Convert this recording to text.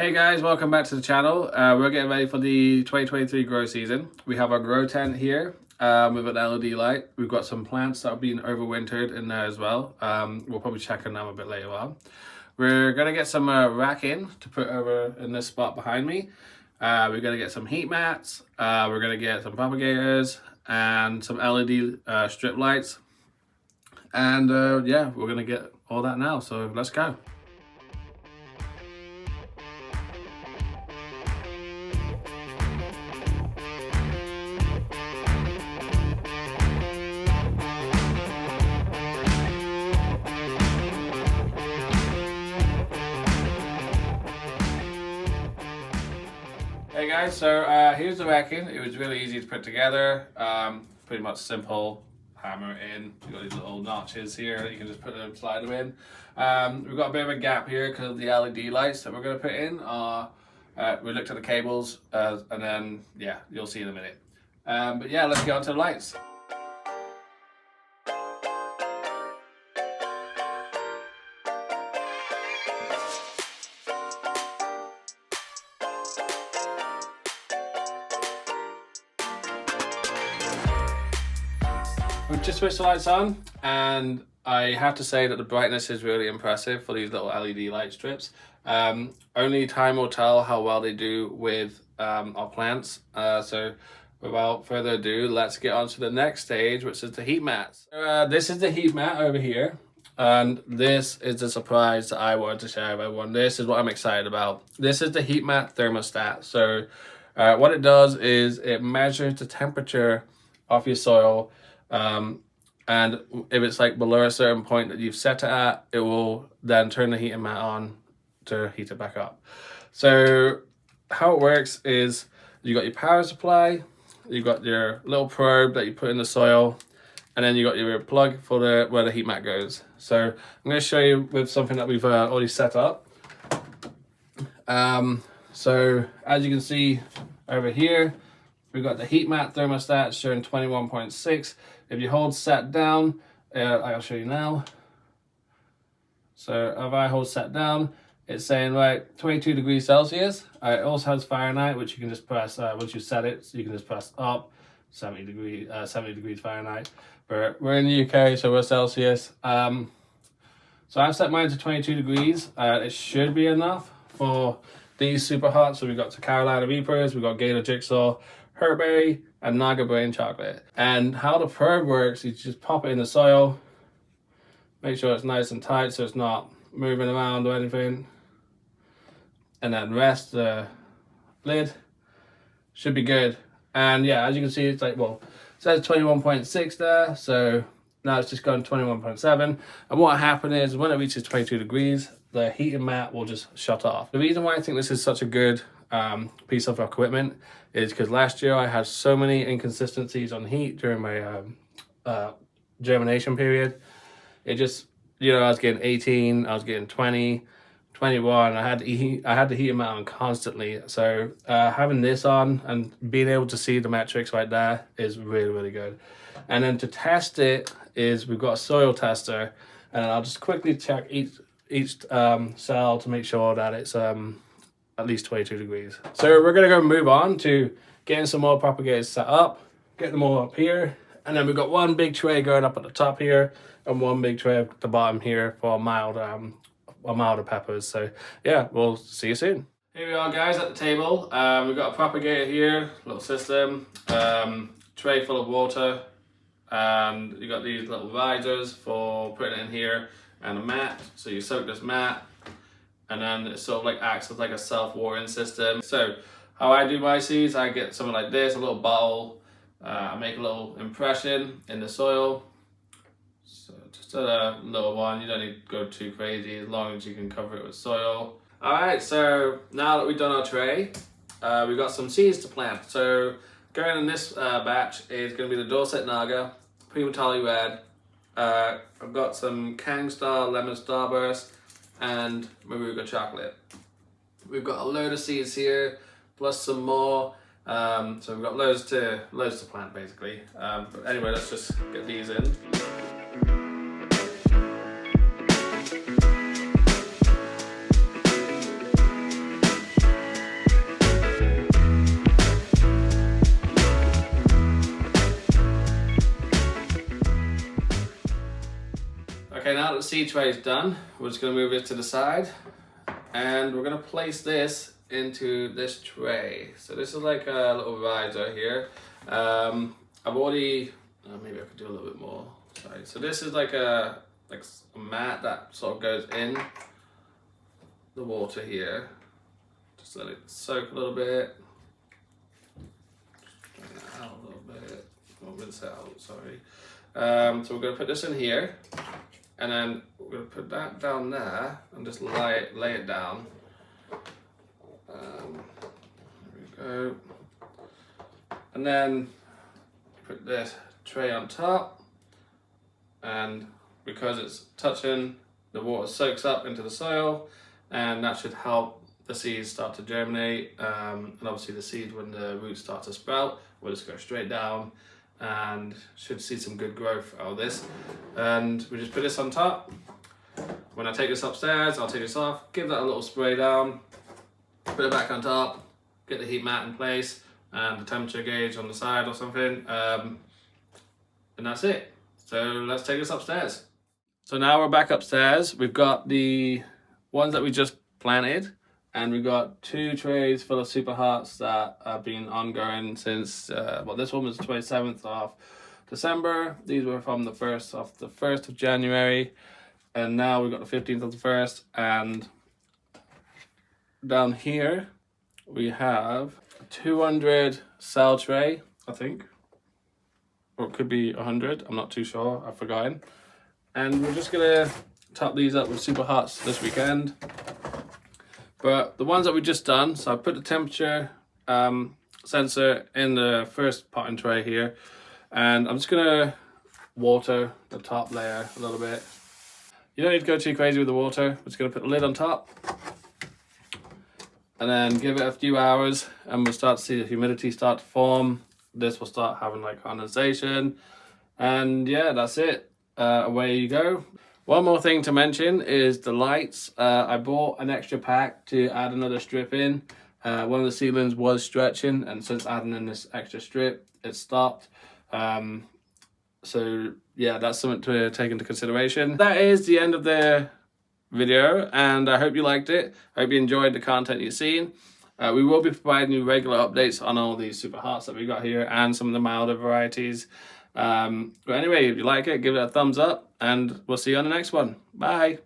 Hey guys, welcome back to the channel. We're getting ready for the 2023 grow season. We have our grow tent here with an LED light. We've got some plants that have been overwintered in there as well. We'll probably check on them a bit later on. We're going to get some racking to put over in this spot behind me. We're going to get some heat mats. We're going to get some propagators and some LED strip lights. And yeah, we're going to get all that now. So let's go. Hey guys, so here's the racking. It was really easy to put together. Pretty much simple. Hammer it in. You've got these little notches here that you can just put them, slide them in. We've got a bit of a gap here because of the LED lights that we're going to put in. We looked at the cables and then, yeah, you'll see in a minute. But yeah, let's get on to the lights. We've just switched the lights on, and I have to say that the brightness is really impressive for these little LED light strips. Only time will tell how well they do with our plants. So without further ado, let's get on to the next stage, which is the heat mats. This is the heat mat over here, and this is the surprise that I wanted to share with everyone. This is what I'm excited about. This is the heat mat thermostat. So what it does is it measures the temperature of your soil. And if it's like below a certain point that you've set it at, it will then turn the heating mat on to heat it back up. So how it works is you got your power supply, you got your little probe that you put in the soil, and then you got your plug for where the heat mat goes. So I'm going to show you with something that we've already set up. So as you can see over here, we've got the heat mat thermostat showing 21.6. If you hold set down, I'll show you now. So if I hold set down, it's saying right 22 degrees Celsius. It also has Fahrenheit, which you can just press once you set it. So you can just press up 70 degrees Fahrenheit. We're in the UK, so we're Celsius. So I've set mine to 22 degrees. It should be enough for these super hot. So we've got the Carolina Reapers, we've got Gator Jigsaw, Herberry, and Naga Brain Chocolate. And how the probe works, you just pop it in the soil, make sure it's nice and tight so it's not moving around or anything, and then rest the lid. Should be good. And yeah, as you can see, it's like, well, it says 21.6 there, so now it's just going 21.7. And what happened is when it reaches 22 degrees, the heating mat will just shut off. The reason why I think this is such a good piece of equipment is because last year I had so many inconsistencies on heat during my germination period. It just, you know, I was getting 18, I was getting 20, 21. I had the heating mat on constantly. So having this on and being able to see the metrics right there is really, really good. And then to test it is we've got a soil tester, and I'll just quickly check each cell to make sure that it's at least 22 degrees. So we're gonna go move on to getting some more propagators set up, get them all up here, and then we've got one big tray going up at the top here and one big tray at the bottom here for milder peppers. So yeah, we'll see you soon. Here we are guys at the table. We've got a propagator here, little system, tray full of water, and you got these little risers for putting it in here, and a mat. So you soak this mat, and then it sort of like acts as like a self-watering system. So how I do my seeds, I get something like this, a little bottle. I make a little impression in the soil. So just a little one, you don't need to go too crazy as long as you can cover it with soil. All right, so now that we've done our tray, we've got some seeds to plant. So going in this batch is gonna be the Dorset Naga, Primatali Red. I've got some Kang Star, Lemon Starburst, and Maruga Chocolate. We've got a load of seeds here, plus some more. So we've got loads to plant basically. But anyway, let's just get these in. Okay, now that the seed tray is done, we're just going to move it to the side, and we're going to place this into this tray. So this is like a little riser here. I've already, maybe I could do a little bit more. Sorry. So this is like a mat that sort of goes in the water here. Just let it soak a little bit. Drain that out a little bit. I'll rinse it out, sorry. So we're going to put this in here, and then we're going to put that down there and just lay it down. There we go. And then put this tray on top, and because it's touching, the water soaks up into the soil, and that should help the seeds start to germinate. And obviously the seed, when the roots start to sprout, will just go straight down and should see some good growth out of this. And we just put this on top. When I take this upstairs, I'll take this off, give that a little spray down, put it back on top, get the heat mat in place and the temperature gauge on the side or something, and that's it. So let's take this upstairs. So now we're back upstairs. We've got the ones that we just planted, and we've got 2 trays full of super hearts that have been ongoing since, well, this one was the 27th of December. These were from the 1st of January, and now we've got the 15th of the 1st. And down here we have a 200 cell tray, I think, or it could be 100. I'm not too sure. I've forgotten. And we're just gonna top these up with super hearts this weekend. But the ones that we just done, so I put the temperature sensor in the first potting tray here, and I'm just gonna water the top layer a little bit. You don't need to go too crazy with the water. We're just gonna put the lid on top, and then give it a few hours, and we'll start to see the humidity start to form. This will start having like condensation, and yeah, that's it. Away you go. One more thing to mention is the lights. I bought an extra pack to add another strip in. One of the seedlings was stretching, and since adding in this extra strip, it stopped. So yeah, that's something to take into consideration. That is the end of the video, and I hope you liked it. I hope you enjoyed the content you've seen. We will be providing you regular updates on all these super hearts that we got here and some of the milder varieties. But anyway, if you like it, give it a thumbs up, and we'll see you on the next one. Bye.